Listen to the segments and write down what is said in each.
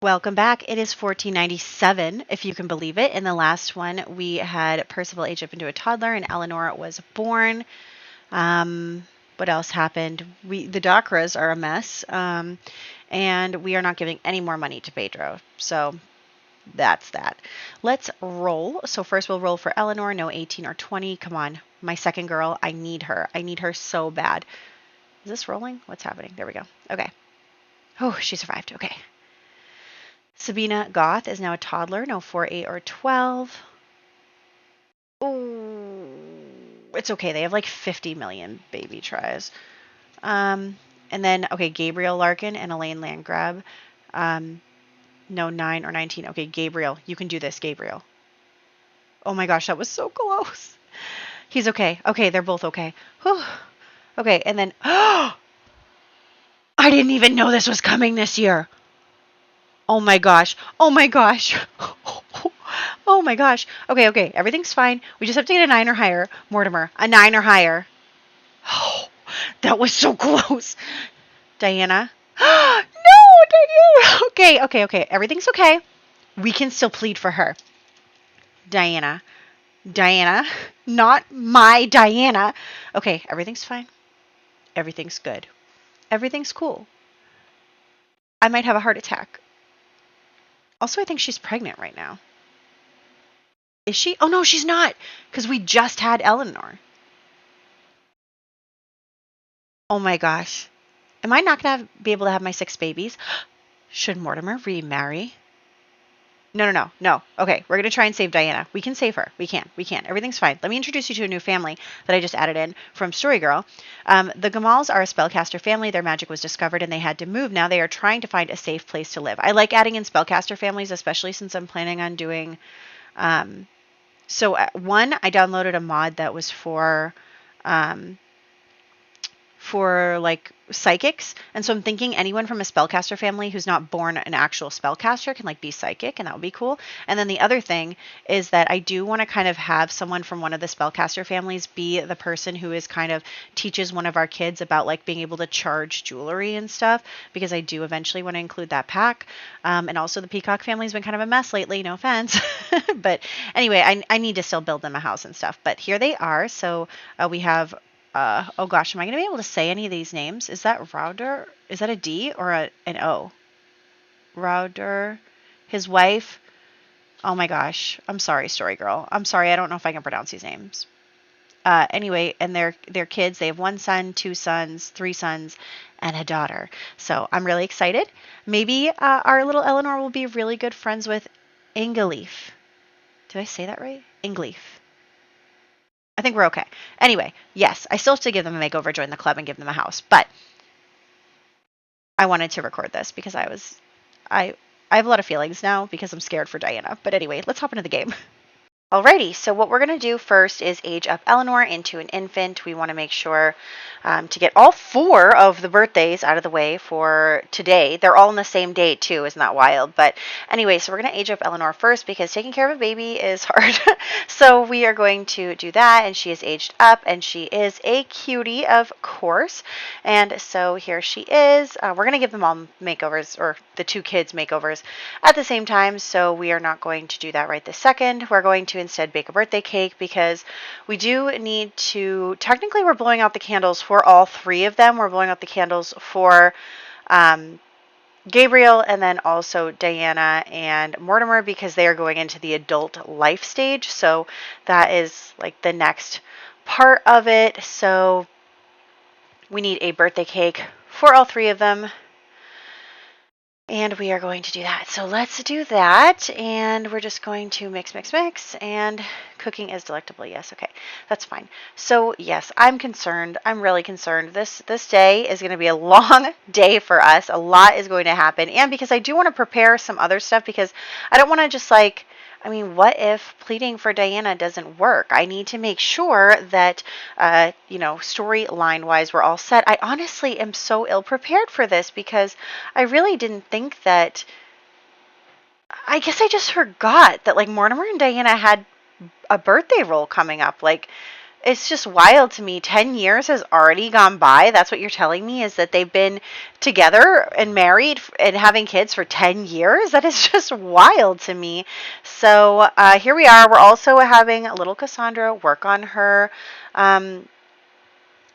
Welcome back. It is 1497, if you can believe it. In the last one, we had Percival age up into a toddler, and Eleanor was born. What else happened? The Dakras are a mess, and we are not giving any more money to Pedro. So that's that. Let's roll. So first we'll roll for Eleanor. No 18 or 20. Come on, my second girl. I need her. I need her so bad. Is this rolling? What's happening? There we go. Okay. Oh, she survived. Okay. Sabina Goth is now a toddler. No 4, 8, or 12. Oh, it's okay. They have like 50 million baby tries. And then, okay, Gabriel Larkin and Elaine Landgrab. No 9 or 19. Okay, Gabriel. You can do this, Gabriel. Oh my gosh, that was so close. He's okay. Okay, they're both okay. Whew. Okay, and then, I didn't even know this was coming this year. Oh my gosh. Oh my gosh. Oh my gosh. Okay. Everything's fine. We just have to get a 9 or higher. Mortimer, a 9 or higher. Oh, that was so close. Diana. No, Diana. Okay. Everything's okay. We can still plead for her. Diana. Not my Diana. Okay, everything's fine. Everything's good. Everything's cool. I might have a heart attack. Also, I think she's pregnant right now. Is she? Oh, no, she's not. Because we just had Eleanor. Oh my gosh. Am I not going to be able to have my 6 babies? Should Mortimer remarry? No. Okay, we're going to try and save Diana. We can save her. We can. Everything's fine. Let me introduce you to a new family that I just added in from Storygirl. The Gamals are a spellcaster family. Their magic was discovered and they had to move. Now they are trying to find a safe place to live. I like adding in spellcaster families, especially since I'm planning on doing... one, I downloaded a mod that was for like psychics, and so I'm thinking anyone from a spellcaster family who's not born an actual spellcaster can like be psychic, and that would be cool. And then the other thing is that I do want to kind of have someone from one of the spellcaster families be the person who is kind of teaches one of our kids about like being able to charge jewelry and stuff, because I do eventually want to include that pack. And also the Peacock family's been kind of a mess lately, no offense. But anyway, I need to still build them a house and stuff, but here they are. So we have oh gosh, am I going to be able to say any of these names? Is that Rauder? Is that a D or an O? Rauder, his wife. Oh my gosh. I'm sorry, Storygirl. I'm sorry. I don't know if I can pronounce these names. Anyway, and their kids, they have 1 son, 2 sons, 3 sons, and a daughter. So I'm really excited. Maybe our little Eleanor will be really good friends with Ingeleaf. Did I say that right? Ingeleaf. I think we're okay. Anyway, yes, I still have to give them a makeover, join the club, and give them a house. But I wanted to record this because I have a lot of feelings now because I'm scared for Diana. But anyway, let's hop into the game. Alrighty, so what we're going to do first is age up Eleanor into an infant. We want to make sure to get all 4 of the birthdays out of the way for today. They're all on the same day too, isn't that wild? But anyway, so we're going to age up Eleanor first because taking care of a baby is hard. So we are going to do that, and she is aged up, and she is a cutie, of course. And so here she is. We're going to give them all makeovers, or the 2 kids makeovers at the same time, so we are not going to do that right this second. We're going to instead bake a birthday cake because we do need to, technically we're blowing out the candles for all 3 of them. We're blowing out the candles for Gabriel and then also Diana and Mortimer because they are going into the adult life stage. So that is like the next part of it. So we need a birthday cake for all 3 of them. And we are going to do that. So let's do that. And we're just going to mix. And cooking is delectable. Yes, okay. That's fine. So yes, I'm concerned. I'm really concerned. This day is going to be a long day for us. A lot is going to happen. And because I do want to prepare some other stuff, because I don't want to just like, I mean, what if pleading for Diana doesn't work? I need to make sure that, storyline-wise, we're all set. I honestly am so ill-prepared for this because I really didn't think that... I guess I just forgot that, like, Mortimer and Diana had a birthday roll coming up. Like, It's just wild to me. 10 years has already gone by. That's what you're telling me, is that they've been together and married and having kids for 10 years? That is just wild to me. So here we are. We're also having little Cassandra work on her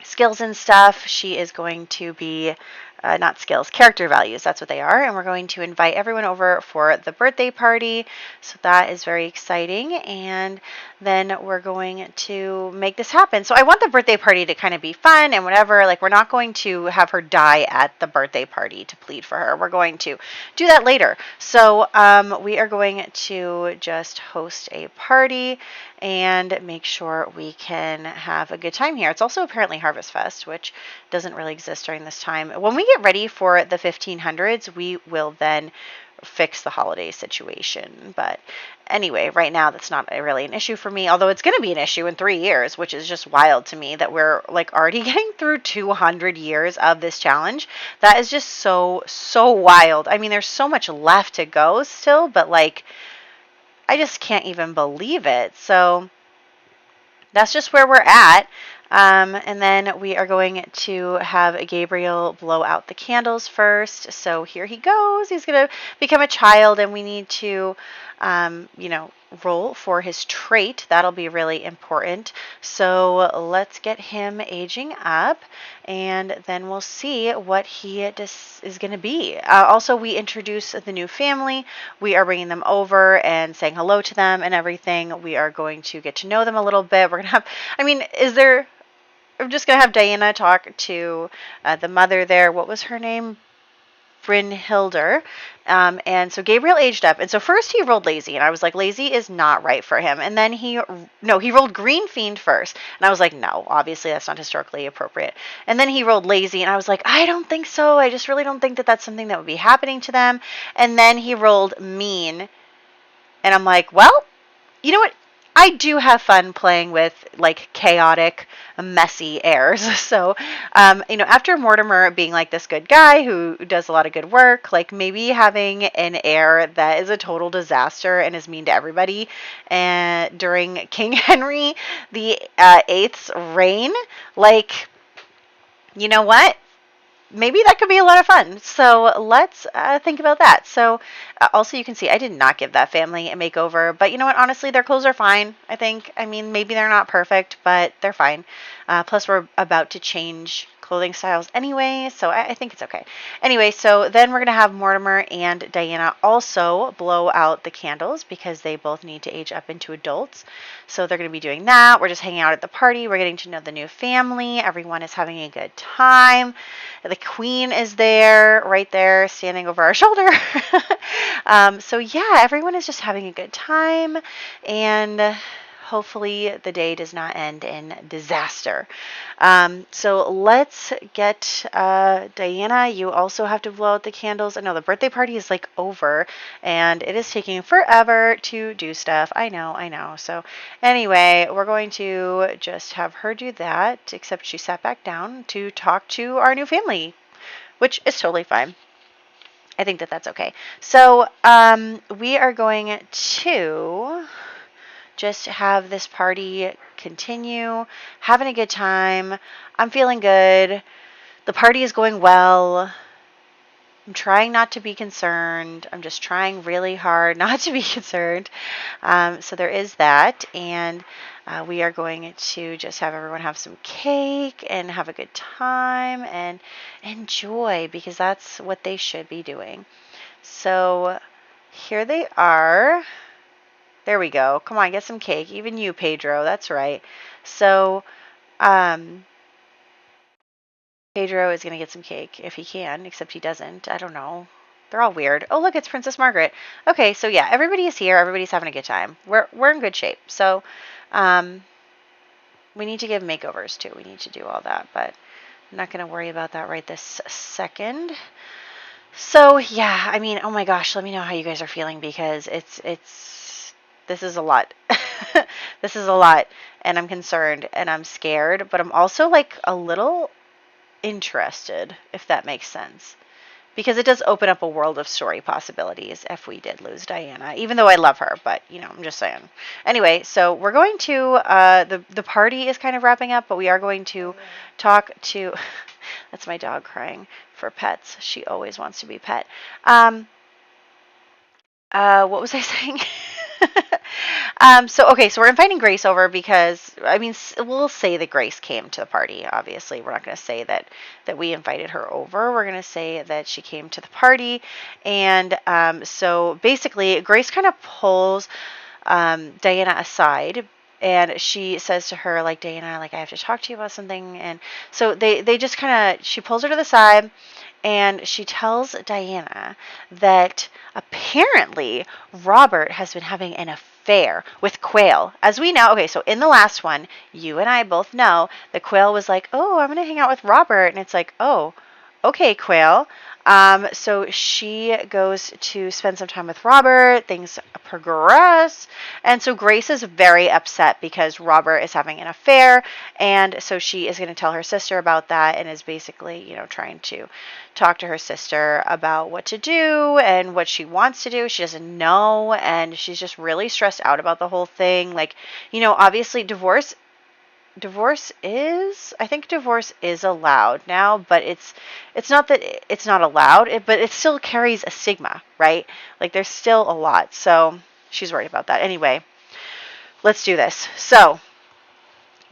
skills and stuff. She is going to be not skills, character values. That's what they are. And we're going to invite everyone over for the birthday party. So that is very exciting. And then we're going to make this happen. So I want the birthday party to kind of be fun and whatever. Like, we're not going to have her die at the birthday party to plead for her. We're going to do that later. So we are going to just host a party and make sure we can have a good time here. It's also apparently Harvest Fest, which doesn't really exist during this time. When we get ready for the 1500s, we will then fix the holiday situation. But anyway, right now that's not really an issue for me, although it's going to be an issue in 3 years, which is just wild to me that we're like already getting through 200 years of this challenge. That is just so wild. I mean, there's so much left to go still, but like, I just can't even believe it. So that's just where we're at. And then we are going to have Gabriel blow out the candles first. So here he goes. He's going to become a child, and we need to, roll for his trait. That'll be really important. So let's get him aging up, and then we'll see what he is going to be. Also, we introduce the new family. We are bringing them over and saying hello to them and everything. We are going to get to know them a little bit. We're going to have, I'm just going to have Diana talk to the mother there. What was her name? Brynhilder. And so Gabriel aged up. And so first he rolled lazy. And I was like, lazy is not right for him. And then he rolled green fiend first. And I was like, no, obviously that's not historically appropriate. And then he rolled lazy. And I was like, I don't think so. I just really don't think that that's something that would be happening to them. And then he rolled mean. And I'm like, well, you know what? I do have fun playing with like chaotic, messy airs. So, after Mortimer being like this good guy who does a lot of good work, like maybe having an heir that is a total disaster and is mean to everybody. And during King Henry the Eighth's reign, like, you know what? Maybe that could be a lot of fun. So let's think about that. So also, you can see I did not give that family a makeover, but you know what? Honestly, their clothes are fine, I think. I mean, maybe they're not perfect, but they're fine. Plus, we're about to change clothing styles anyway, so I think it's okay. Anyway, so then we're going to have Mortimer and Diana also blow out the candles because they both need to age up into adults. So they're going to be doing that. We're just hanging out at the party. We're getting to know the new family. Everyone is having a good time. The queen is there, right there, standing over our shoulder. So yeah, everyone is just having a good time, and hopefully the day does not end in disaster. So let's get Diana. You also have to blow out the candles. I know the birthday party is like over, and it is taking forever to do stuff. I know. So anyway, we're going to just have her do that, except she sat back down to talk to our new family, which is totally fine. I think that that's okay. So we are going to just have this party continue, having a good time. I'm feeling good. The party is going well. I'm trying not to be concerned. I'm just trying really hard not to be concerned. So there is that. And we are going to just have everyone have some cake and have a good time and enjoy, because that's what they should be doing. So here they are. There we go. Come on, get some cake. Even you, Pedro. That's right. So, Pedro is going to get some cake if he can, except he doesn't. I don't know. They're all weird. Oh, look, it's Princess Margaret. Okay, so yeah, everybody is here. Everybody's having a good time. We're in good shape. So, we need to give makeovers too. We need to do all that, but I'm not going to worry about that right this second. So, yeah, I mean, oh my gosh, let me know how you guys are feeling, because this is a lot. This is a lot, and I'm concerned and I'm scared, but I'm also like a little interested, if that makes sense. because it does open up a world of story possibilities if we did lose Diana, even though I love her, but I'm just saying. Anyway, so we're going to the party is kind of wrapping up, but we are going to talk to that's my dog crying for pets. She always wants to be pet. What was I saying? Okay, so we're inviting Grace over because, we'll say that Grace came to the party. Obviously, we're not going to say that we invited her over. We're going to say that she came to the party. So basically, Grace kind of pulls Diana aside, and she says to her, like, Diana, like, I have to talk to you about something. And so they just kind of, she pulls her to the side, and she tells Diana that apparently Robert has been having an affair with Quail. As we know, okay, so in the last one, you and I both know that Quail was like, oh, I'm going to hang out with Robert. And it's like, oh, okay, Quail. So she goes to spend some time with Robert. Things progress. And so Grace is very upset because Robert is having an affair. And so she is going to tell her sister about that and is basically, trying to talk to her sister about what to do and what she wants to do. She doesn't know. And she's just really stressed out about the whole thing. Like, obviously divorce is allowed now, but it's not that it's not allowed, but it still carries a stigma, right? Like, there's still a lot. So she's worried about that. Anyway, let's do this. So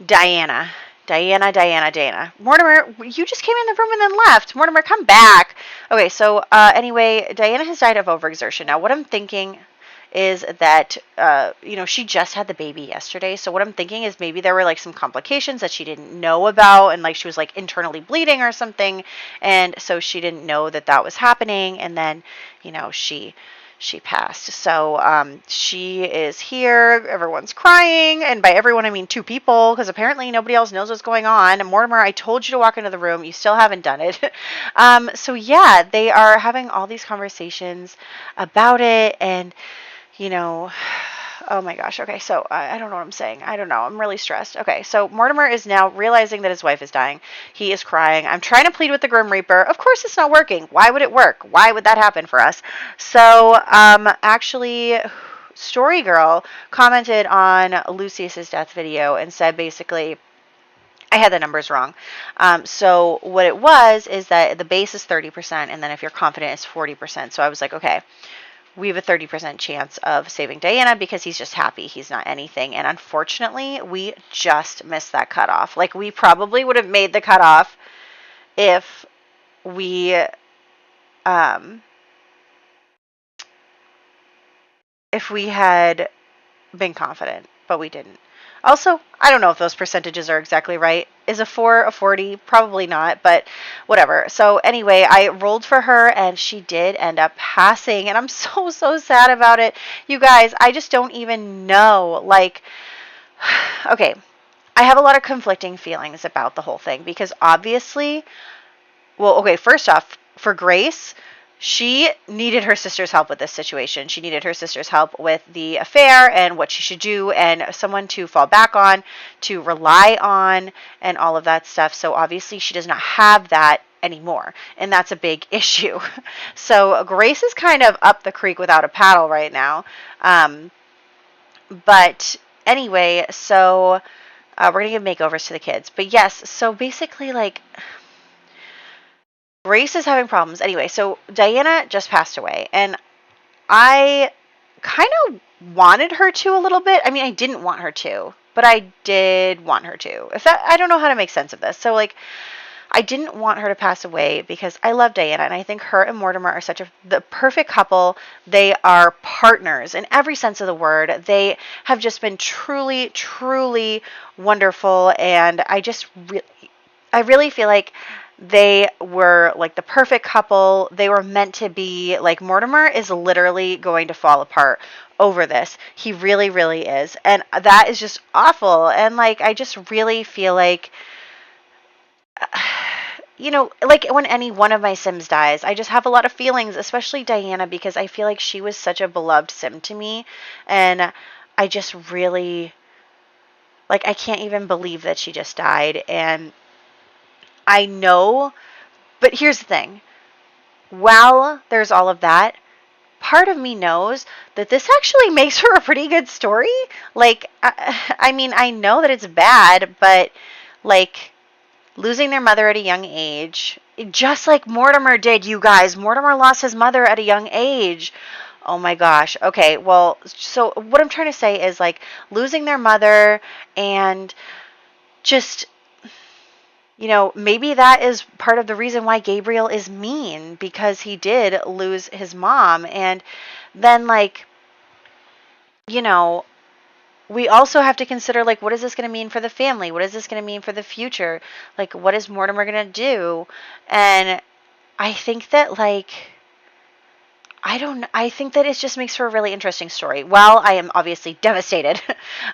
Diana. Mortimer, you just came in the room and then left. Mortimer, come back. Okay, so anyway, Diana has died of overexertion. Now, what I'm thinking is that, she just had the baby yesterday. So what I'm thinking is maybe there were like some complications that she didn't know about, and like she was like internally bleeding or something. And so she didn't know that that was happening. And then, she passed. So she is here. Everyone's crying. And by everyone, I mean 2 people, because apparently nobody else knows what's going on. And Mortimer, I told you to walk into the room. You still haven't done it. So yeah, they are having all these conversations about it. And oh my gosh. Okay, so I don't know what I'm saying. I don't know. I'm really stressed. Okay, so Mortimer is now realizing that his wife is dying. He is crying. I'm trying to plead with the Grim Reaper. Of course it's not working. Why would it work? Why would that happen for us? So, actually, Story Girl commented on Lucius's death video and said basically, I had the numbers wrong. So what it was is that the base is 30%, and then if you're confident, it's 40%. So I was like, okay, we have a 30% chance of saving Diana because he's just happy. He's not anything. And unfortunately, we just missed that cutoff. Like, we probably would have made the cutoff if we, had been confident, but we didn't. Also, I don't know if those percentages are exactly right. Is a 4 a 40? Probably not, but whatever. So anyway, I rolled for her and she did end up passing, and I'm so sad about it. You guys, I just don't even know. Like, okay, I have a lot of conflicting feelings about the whole thing because obviously, well, okay, first off, for Grace, she needed her sister's help with this situation. She needed her sister's help with the affair and what she should do and someone to fall back on, to rely on, and all of that stuff. So obviously she does not have that anymore, and that's a big issue. So Grace is kind of up the creek without a paddle right now. But anyway, so we're going to give makeovers to the kids. But yes, so basically, like, Grace is having problems. Anyway, so Diana just passed away, and I kind of wanted her to a little bit. I mean, I didn't want her to, but I did want her to. I don't know how to make sense of this. So, like, I didn't want her to pass away because I love Diana, and I think her and Mortimer are the perfect couple. They are partners in every sense of the word. They have just been truly, truly wonderful, and I really feel like they were like the perfect couple. They were meant to be. Like, Mortimer is literally going to fall apart over this. He really, really is. And that is just awful. And like, I just really feel like, like when any one of my Sims dies, I just have a lot of feelings, especially Diana, because I feel like she was such a beloved Sim to me. And I just really, like, I can't even believe that she just died. And I know, but here's the thing. while there's all of that, part of me knows that this actually makes for a pretty good story. Like, I mean, I know that it's bad, but like losing their mother at a young age, just like Mortimer did, you guys. Mortimer lost his mother at a young age. Oh my gosh. Okay, well, so what I'm trying to say is like losing their mother and just, maybe that is part of the reason why Gabriel is mean, because he did lose his mom. And then, like, you know, we also have to consider, like, what is this going to mean for the family? What is this going to mean for the future? Like, what is Mortimer going to do? And I think that, like, I think that it just makes for a really interesting story. While I am obviously devastated,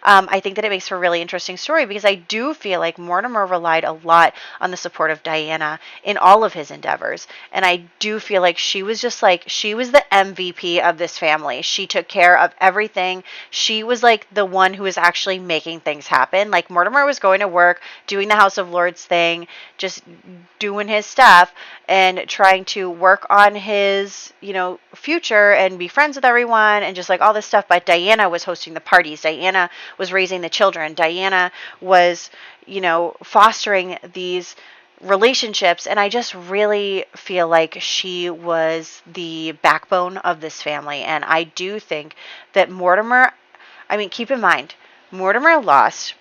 I think that it makes for a really interesting story because I do feel like Mortimer relied a lot on the support of Diana in all of his endeavors. And I do feel like she was just like, she was the MVP of this family. She took care of everything. She was like the one who was actually making things happen. Like Mortimer was going to work, doing the House of Lords thing, just doing his stuff and trying to work on his, future and be friends with everyone and just like all this stuff. But Diana was hosting the parties. Diana was raising the children. Diana was, fostering these relationships. And I just really feel like she was the backbone of this family. And I do think that Mortimer, keep in mind, Mortimer lost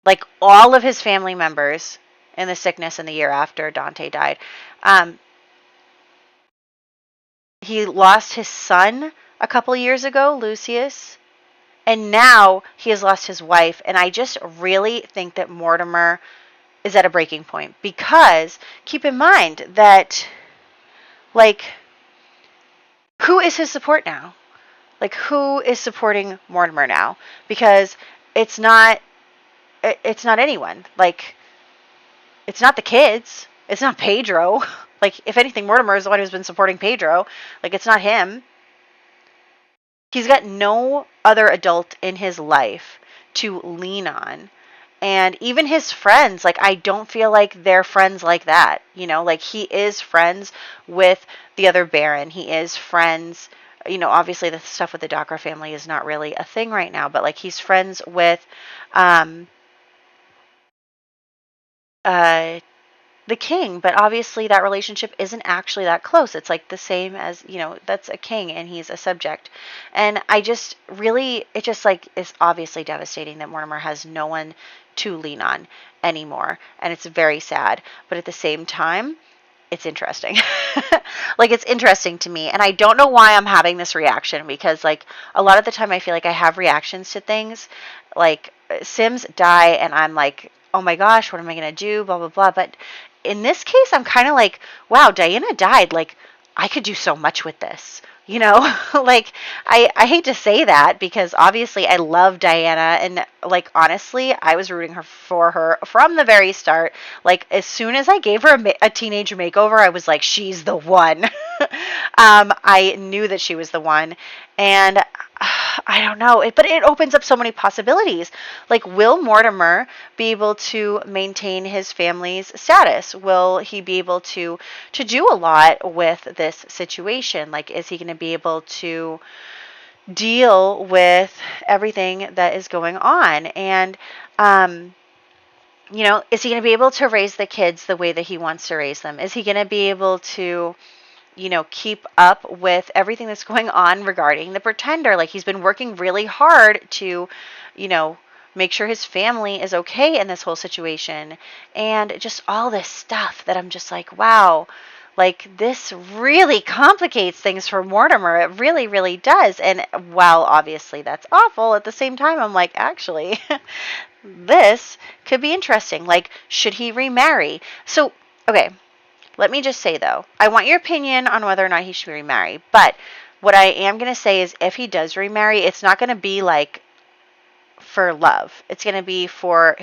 like all of his family members in the sickness in the year after Dante died. He lost his son a couple years ago, Lucius, and now he has lost his wife. And I just really think that Mortimer is at a breaking point because keep in mind that, like, who is his support now? Like, who is supporting Mortimer now? Because it's not anyone. Like, it's not the kids. It's not Pedro. Like, if anything, Mortimer is the one who's been supporting Pedro. Like, it's not him. He's got no other adult in his life to lean on. And even his friends, like, I don't feel like they're friends like that. Like, he is friends with the other Baron. He is friends, obviously the stuff with the Docker family is not really a thing right now, but, like, he's friends with, the king, but obviously that relationship isn't actually that close. It's like the same as, that's a king and he's a subject. And I just really, it just like is obviously devastating that Mortimer has no one to lean on anymore. And it's very sad. But at the same time, it's interesting. Like, it's interesting to me. And I don't know why I'm having this reaction because, like, a lot of the time I feel like I have reactions to things. Like, Sims die and I'm like, oh my gosh, what am I going to do? Blah, blah, blah. But in this case, I'm kind of like, wow, Diana died. Like, I could do so much with this. Like, I hate to say that because obviously I love Diana and, like, honestly, I was rooting for her from the very start. Like, as soon as I gave her a teenage makeover, I was like, she's the one. I knew that she was the one. And I don't know, but it opens up so many possibilities. Like, will Mortimer be able to maintain his family's status? Will he be able to do a lot with this situation? Like, is he going to be able to deal with everything that is going on? And, is he going to be able to raise the kids the way that he wants to raise them? Is he going to be able to keep up with everything that's going on regarding the Pretender? Like, he's been working really hard to, make sure his family is okay in this whole situation. And just all this stuff that I'm just like, wow, like, this really complicates things for Mortimer. It really, really does. And while obviously that's awful, at the same time, I'm like, actually, this could be interesting. Like, should he remarry? So, okay. Let me just say, though, I want your opinion on whether or not he should remarry. But what I am going to say is if he does remarry, it's not going to be, like, for love. It's going to be for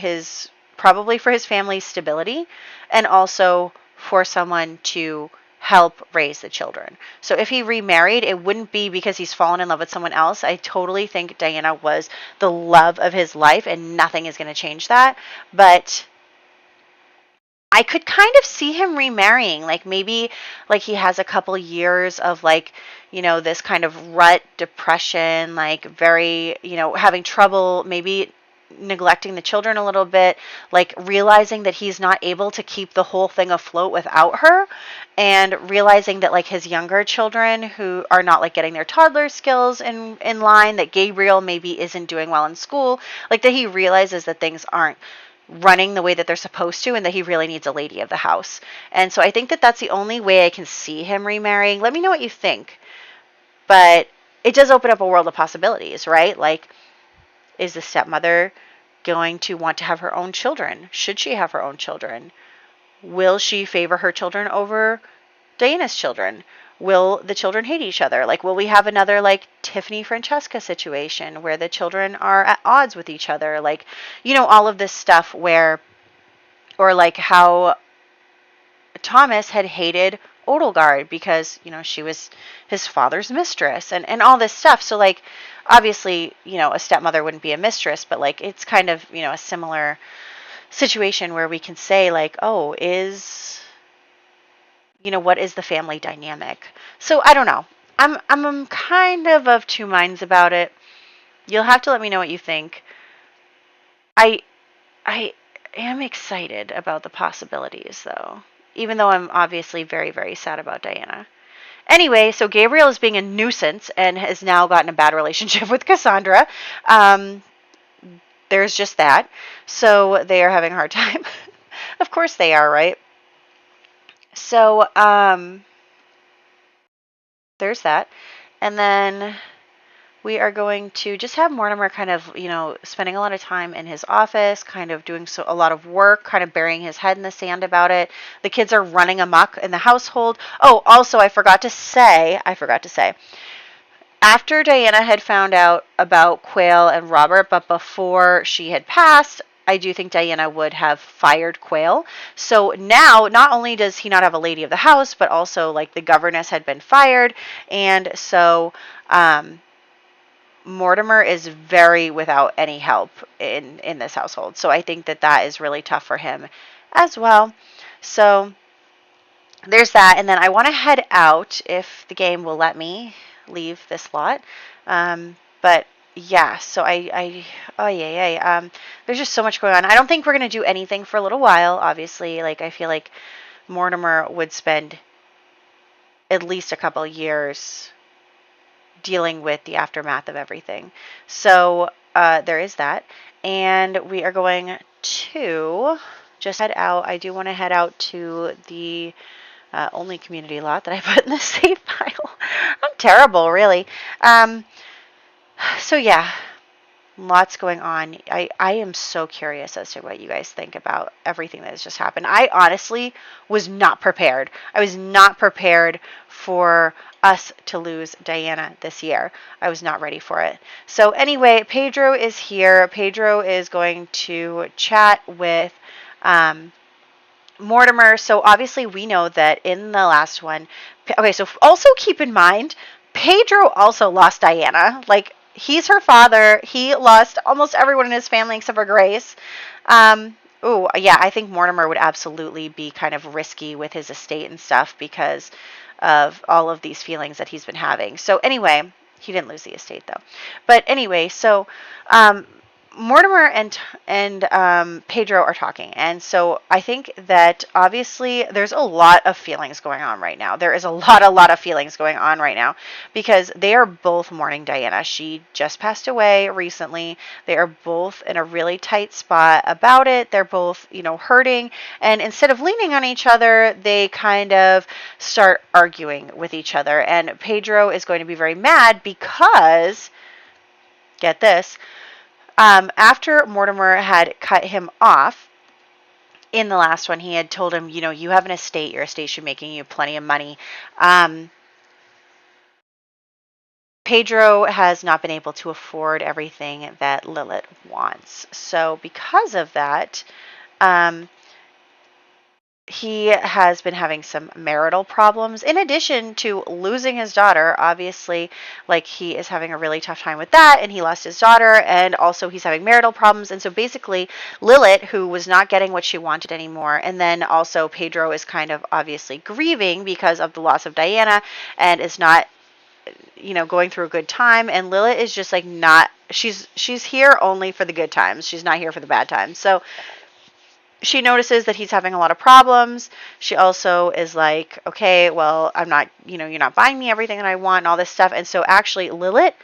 probably for his family's stability and also for someone to help raise the children. So if he remarried, it wouldn't be because he's fallen in love with someone else. I totally think Diana was the love of his life and nothing is going to change that. But I could kind of see him remarrying. Like maybe like he has a couple years of like, this kind of rut depression, like very, having trouble maybe neglecting the children a little bit, like realizing that he's not able to keep the whole thing afloat without her, and realizing that like his younger children who are not like getting their toddler skills in line, that Gabriel maybe isn't doing well in school, like that he realizes that things aren't running the way that they're supposed to, and that he really needs a lady of the house. And so I think that that's the only way I can see him remarrying. Let me know what you think. But it does open up a world of possibilities, right? Like, is the stepmother going to want to have her own children? Should she have her own children? Will she favor her children over Diana's children? Will the children hate each other? Like, will we have another, like, Tiffany Francesca situation where the children are at odds with each other? Like, all of this stuff where, or like how Thomas had hated Odelgard because, she was his father's mistress and all this stuff. So, like, obviously, a stepmother wouldn't be a mistress, but, like, it's kind of, a similar situation where we can say, like, oh, what is the family dynamic? So I don't know. I'm kind of two minds about it. You'll have to let me know what you think. I am excited about the possibilities, though, even though I'm obviously very, very sad about Diana. Anyway, so Gabriel is being a nuisance and has now gotten a bad relationship with Cassandra. There's just that. So they are having a hard time. Of course they are, right? So, there's that. And then we are going to just have Mortimer kind of, spending a lot of time in his office, kind of doing a lot of work, kind of burying his head in the sand about it. The kids are running amok in the household. Oh, also, I forgot to say, after Diana had found out about Quayle and Robert, but before she had passed, I do think Diana would have fired Quayle. So now, not only does he not have a lady of the house, but also, like, the governess had been fired. And so Mortimer is very without any help in this household. So I think that is really tough for him as well. So there's that. And then I want to head out if the game will let me leave this lot. But yeah, so there's just so much going on. I don't think we're going to do anything for a little while, obviously. Like, I feel like Mortimer would spend at least a couple years dealing with the aftermath of everything. So there is that. And we are going to just head out. I do want to head out to the only community lot that I put in the save pile. I'm terrible, really. So yeah, lots going on. I am so curious as to what you guys think about everything that has just happened. I honestly was not prepared. I was not prepared for us to lose Diana this year. I was not ready for it. So anyway, Pedro is here. Pedro is going to chat with Mortimer. So obviously we know that in the last one, okay, so also keep in mind, Pedro also lost Diana. Like, he's her father. He lost almost everyone in his family except for Grace. Yeah, I think Mortimer would absolutely be kind of risky with his estate and stuff because of all of these feelings that he's been having. So anyway, he didn't lose the estate though. But anyway, so Mortimer and Pedro are talking, and so I think that obviously there's a lot of feelings going on right now. There is a lot of feelings going on right now because they are both mourning Diana. She just passed away recently. They are both in a really tight spot about it. They're both, hurting, and instead of leaning on each other, they kind of start arguing with each other. And Pedro is going to be very mad because, get this, after Mortimer had cut him off in the last one, he had told him, you have an estate. Your estate should be making you plenty of money. Pedro has not been able to afford everything that Lilith wants. So because of that, he has been having some marital problems in addition to losing his daughter. Obviously, like, he is having a really tough time with that, and he lost his daughter, and also he's having marital problems. And so basically Lilith, who was not getting what she wanted anymore, and then also Pedro is kind of obviously grieving because of the loss of Diana and is not, you know, going through a good time, and Lilith is just like not, she's here only for the good times. She's not here for the bad times. So she notices that he's having a lot of problems. She also is like, okay, well, I'm not, you know, you're not buying me everything that I want and all this stuff. And so actually Lilith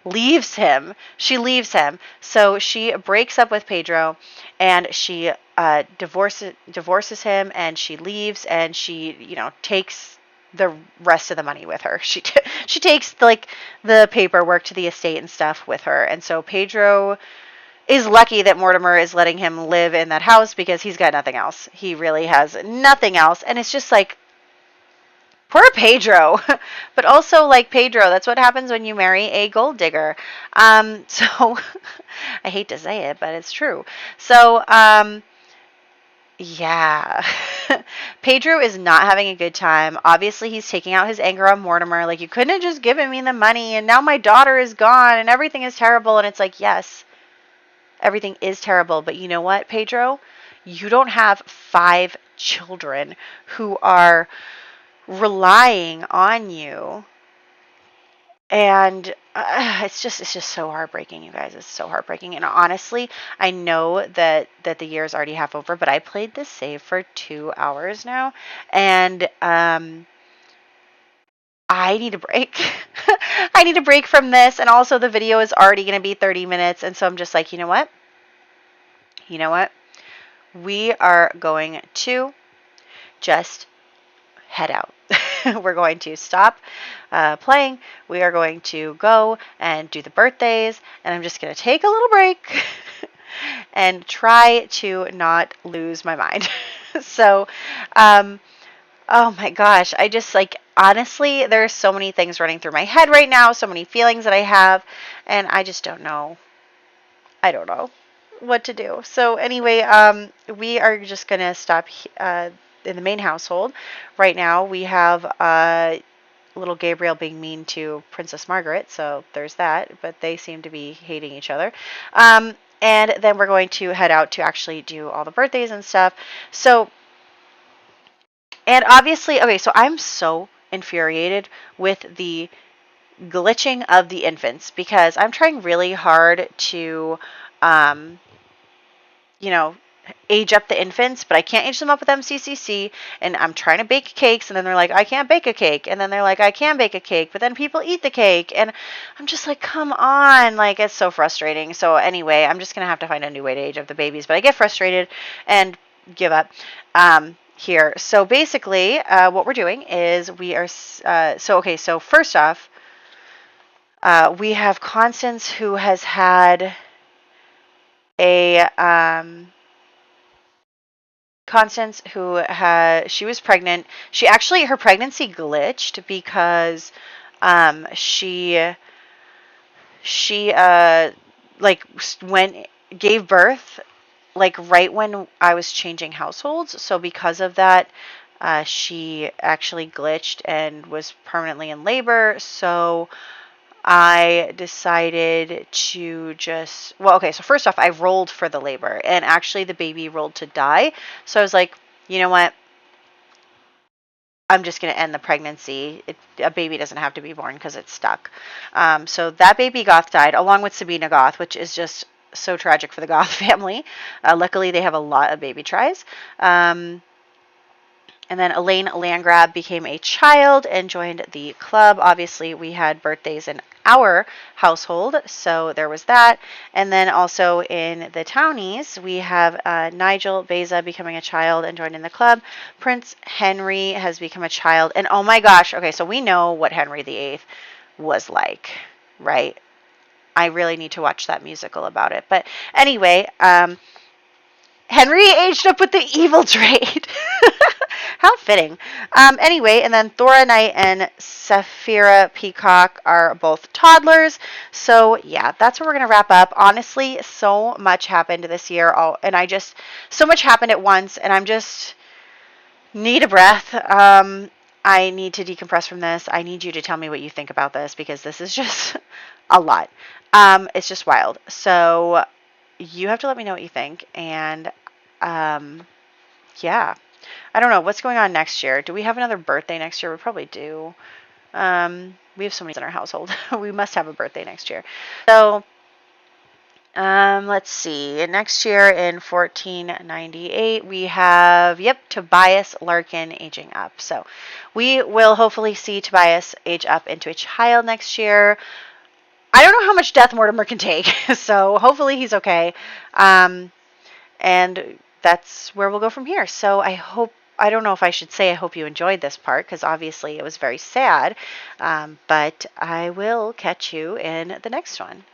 leaves him. She leaves him. So she breaks up with Pedro, and she divorces him, and she leaves, and she, you know, takes the rest of the money with her. She takes like the paperwork to the estate and stuff with her. And so Pedro is lucky that Mortimer is letting him live in that house, because he's got nothing else. He really has nothing else. And it's just like, poor Pedro. But also, like, Pedro, that's what happens when you marry a gold digger. So I hate to say it, but it's true. So, yeah. Pedro is not having a good time. Obviously, he's taking out his anger on Mortimer. Like, you couldn't have just given me the money, and now my daughter is gone, and everything is terrible. And it's like, yes, everything is terrible, but you know what, Pedro? You don't have 5 children who are relying on you. And it's just so heartbreaking, you guys. It's so heartbreaking. And honestly, I know that the year is already half over, but I played this save for 2 hours now, and I need a break. I need a break from this, and also the video is already going to be 30 minutes, and so I'm just like, you know what? You know what? We are going to just head out. We're going to stop playing. We are going to go and do the birthdays, and I'm just going to take a little break and try to not lose my mind. So, oh my gosh, I just, like, honestly, there's so many things running through my head right now, so many feelings that I have, and I just don't know. I don't know what to do. So anyway, we are just gonna stop in the main household. Right now we have little Gabriel being mean to Princess Margaret, so there's that, but they seem to be hating each other. And then we're going to head out to actually do all the birthdays and stuff. So, and obviously, okay, so I'm so infuriated with the glitching of the infants, because I'm trying really hard to you know, age up the infants, but I can't age them up with MCCC, and I'm trying to bake cakes, and then they're like, I can't bake a cake, and then they're like, I can bake a cake, but then people eat the cake, and I'm just like, come on, like, it's so frustrating. So anyway, I'm just gonna have to find a new way to age up the babies, but I get frustrated and give up here. So basically, what we're doing is we are, so first off, we have Constance, who has had she was pregnant. She actually, her pregnancy glitched because she like gave birth like right when I was changing households. So because of that, she actually glitched and was permanently in labor. So I decided to just, well, okay, so first off, I rolled for the labor, and actually the baby rolled to die. So I was like, you know what? I'm just going to end the pregnancy. A baby doesn't have to be born because it's stuck. So that baby Goth died, along with Sabina Goth, which is just so tragic for the Goth family. Luckily, they have a lot of baby tries. And then Elaine Landgrab became a child and joined the club. Obviously, we had birthdays in our household, so there was that. And then also in the townies, we have Nigel Beza becoming a child and joined in the club. Prince Henry has become a child. And oh my gosh, okay, so we know what Henry VIII was like, right? I really need to watch that musical about it. But anyway, Henry aged up with the evil trade. How fitting. Anyway, and then Thora Knight and Saphira Peacock are both toddlers. So yeah, that's where we're going to wrap up. Honestly, so much happened this year. So much happened at once, and I'm just, need a breath. I need to decompress from this. I need you to tell me what you think about this because this is just a lot. It's just wild. So you have to let me know what you think. And yeah, I don't know what's going on next year. Do we have another birthday next year? We probably do. We have so many in our household. We must have a birthday next year. So let's see. Next year in 1498, we have, Tobias Larkin aging up. So we will hopefully see Tobias age up into a child next year. I don't know how much death Mortimer can take, so hopefully he's okay. And that's where we'll go from here. So I don't know if I should say I hope you enjoyed this part, because obviously it was very sad. But I will catch you in the next one.